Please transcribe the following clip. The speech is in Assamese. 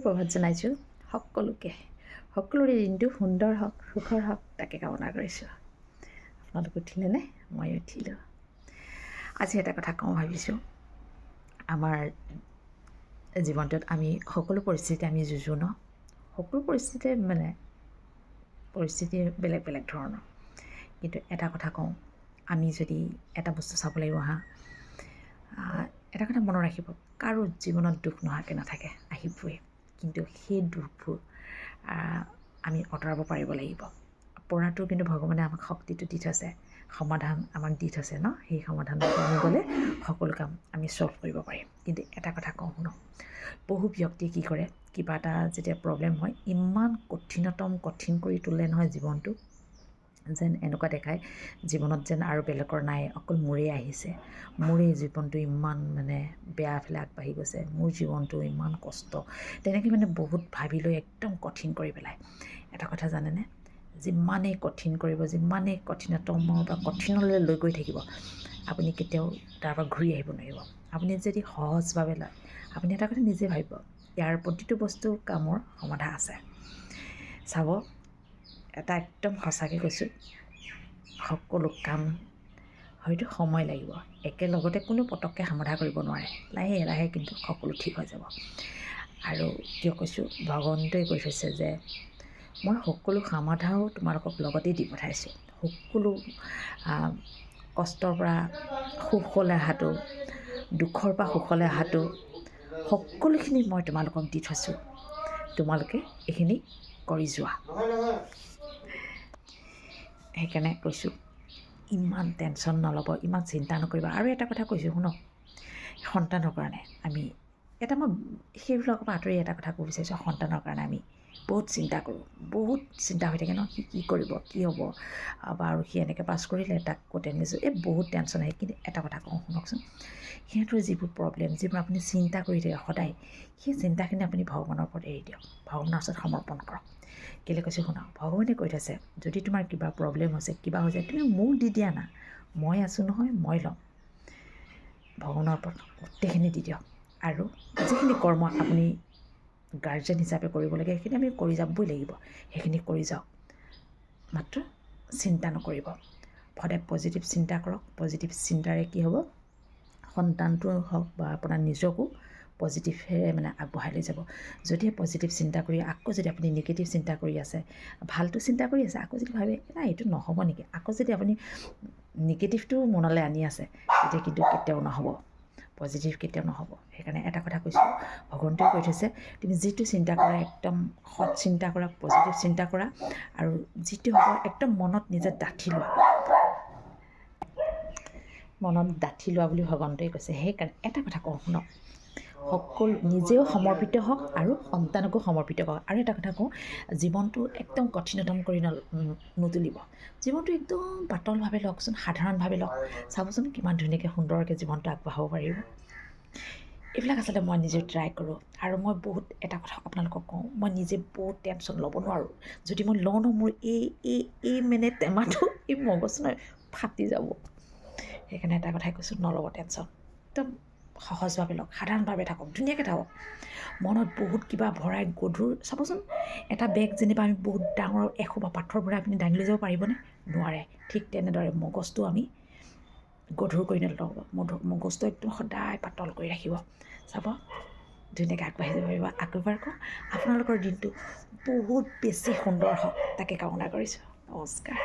সুপ্ৰভাত জনাইছোঁ সকলোৰে দিনটো সুন্দৰ হওক সুখৰ হওক তাকে কামনা কৰিছোঁ। আপোনালোক উঠিলেনে? মই উঠিলোঁ। আজি এটা কথা কওঁ ভাবিছোঁ। আমাৰ জীৱনটোত আমি সকলো পৰিস্থিতি আমি যুঁজো ন, সকলো পৰিস্থিতি বেলেগ বেলেগ ধৰণৰ। কিন্তু এটা কথা কওঁ, আমি যদি এটা বস্তু চাব লাগিব এটা কথা মনত ৰাখিব, কাৰো জীৱনত দুখ নোহোৱাকৈ নাথাকে, আহিবই। কিন্তু সেই দুখবোৰ আমি আঁতৰাব পাৰিব লাগিব। পৰাটো কিন্তু ভগৱানে আমাক শক্তিটো দি থৈছে, সমাধান আমাক দি থৈছে ন, সেই সমাধানটো আমি গ'লে সকলো কাম আমি ছল্ভ কৰিব পাৰিম। কিন্তু এটা কথা কওঁ শুনক, বহু ব্যক্তিয়ে কি কৰে, কিবা এটা যেতিয়া প্ৰব্লেম হয় ইমান কঠিন কৰি তোলে নহয় জীৱনটো, যেন এনেকুৱা দেখায় জীৱনত যেন আৰু বেলেগৰ নাই, অকল মোৰেই আহিছে, মোৰেই জীৱনটো ইমান বেয়া ফালে আগবাঢ়ি গৈছে, মোৰ জীৱনটো ইমান কষ্ট, তেনেকৈ বহুত ভাবি লৈ একদম কঠিন কৰি পেলায়। এটা কথা জানেনে, যিমানেই কঠিন কৰিব, যিমানেই কঠিনলৈ লৈ গৈ থাকিব, আপুনি কেতিয়াও তাৰ পৰা ঘূৰি আহিব নোৱাৰিব। আপুনি যদি সহজভাৱে লয়, আপুনি এটা কথা নিজে ভাবিব, ইয়াৰ প্ৰতিটো বস্তু কামৰ সমাধা আছে। চাব, এটা একদম সঁচাকৈ কৈছোঁ, সকলো কাম হয়তো সময় লাগিব, একেলগতে কোনো পটককৈ সমাধা কৰিব নোৱাৰে, লাহে লাহে কিন্তু সকলো ঠিক হৈ যাব। আৰু কিয় কৈছোঁ, ভগৱন্তই কৈ থৈছে যে মই সকলো সমাধাও তোমালোকক লগতেই দি পঠাইছোঁ। সকলো কষ্টৰ পৰা সুখলৈ অহাটো, দুখৰ পৰা সুখলৈ অহাটো, সকলোখিনি মই তোমালোকক দি থৈছোঁ, তোমালোকে এইখিনি কৰি যোৱা। সেইকাৰণে কৈছোঁ, ইমান টেনশ্যন নল'ব, ইমান চিন্তা নকৰিব। আৰু এটা কথা কৈছোঁ শুনক, সন্তানৰ কাৰণে মই সেইবিলাকৰ পৰা আঁতৰি এটা কথা ক'ব বিচাৰিছোঁ, সন্তানৰ কাৰণে আমি বহুত চিন্তা কৰোঁ, বহুত চিন্তা হৈ থাকে ন, সি কি কৰিব, কি হ'ব, আৰু সি এনেকৈ পাছ কৰিলে, তাক ক'ত আনিছোঁ, বহুত টেনশ্যন আহে। কিন্তু এটা কথা কওঁ শুনকচোন, সিহঁতৰ যিবোৰ প্ৰব্লেম, যিবোৰ আপুনি চিন্তা কৰি থাকে সদায়, সেই চিন্তাখিনি আপুনি ভগৱানৰ ওপৰত এৰি দিয়ক, ভগৱানৰ ওচৰত সমৰ্পণ কৰক। কেলৈ কৈছোঁ শুনক, ভগৱানে কৈ থৈছে, যদি তোমাৰ কিবা প্ৰব্লেম হৈছে, কিবা হৈছে, তুমি মোক দি দিয়া না, মই আছোঁ নহয়, মই ল'ম। ভগৱানৰ ওপৰত গোটেইখিনি দি দিয়ক। আৰু যিখিনি কৰ্ম আপুনি গাৰ্জেন হিচাপে কৰিব লাগে, সেইখিনি আমি কৰি যাবই লাগিব, সেইখিনি কৰি যাওক। মাত্ৰ চিন্তা নকৰিব, সদায় পজিটিভ চিন্তা কৰক। পজিটিভ চিন্তাৰে কি হ'ব, সন্তানটো হওক বা আপোনাৰ নিজকো পজিটিভেৰে আগবঢ়াই লৈ যাব। যদিহে পজিটিভ চিন্তা কৰি আকৌ যদি আপুনি নিগেটিভ চিন্তা কৰি আছে, ভালটো চিন্তা কৰি আছে, আকৌ যদি ভাবে নাই এইটো নহ'ব নেকি, আকৌ যদি আপুনি নিগেটিভটো মনলৈ আনি আছে, তেতিয়া কিন্তু কেতিয়াও নহ'ব, পজিটিভ কেতিয়াও নহ'ব। সেইকাৰণে এটা কথা কৈছোঁ, ভগৱন্তই কৈ থৈছে, তুমি যিটো চিন্তা কৰা একদম সৎ চিন্তা কৰা, পজিটিভ চিন্তা কৰা, আৰু যিটো হ'ব একদম মনত নিজে ডাঠি লোৱা বুলি ভগৱন্তই কৈছে। সেইকাৰণে এটা কথা কওঁ শুনক, সকলো নিজেও সমৰ্পিত হওক আৰু সন্তানকো সমৰ্পিত হওক। আৰু এটা কথা কওঁ, জীৱনটো একদম কঠিনতম কৰি নুতুলিব, জীৱনটো একদম পাতলভাৱে লওকচোন, সাধাৰণভাৱে লওক, চাবচোন কিমান ধুনীয়াকৈ সুন্দৰকৈ জীৱনটো আগবঢ়াব পাৰিব। এইবিলাক আচলতে মই নিজে ট্ৰাই কৰোঁ। আৰু মই বহুত এটা কথা আপোনালোকক কওঁ, মই নিজে বহুত টেনশ্যন ল'ব নোৱাৰোঁ। যদি মই লওঁ ন, মোৰ টেমাটো এই মগজ নহয় ফাটি যাব। সেইকাৰণে এটা কথাই কৈছোঁ, নল'ব টেনশ্যন, একদম সহজভাৱে লওক, সাধাৰণভাৱে থাকক, ধুনীয়াকৈ থাকক। মনত বহুত কিবা ভৰাই গধুৰ, চাবচোন এটা বেগ যেনিবা আমি বহুত ডাঙৰ এসোপা পাথৰ ভৰাই আপুনি দাঙি লৈ যাব পাৰিবনে? নোৱাৰে। ঠিক তেনেদৰে মগজটো আমি গধুৰ কৰি নল'ব, মগজটো একদম সদায় পাতল কৰি ৰাখিব। চাব ধুনীয়াকৈ আগবাঢ়ি যাব পাৰিব। আকৌ এবাৰ কওঁ, আপোনালোকৰ দিনটো বহুত বেছি সুন্দৰ হওক তাকে কামনা কৰিছোঁ। নমস্কাৰ।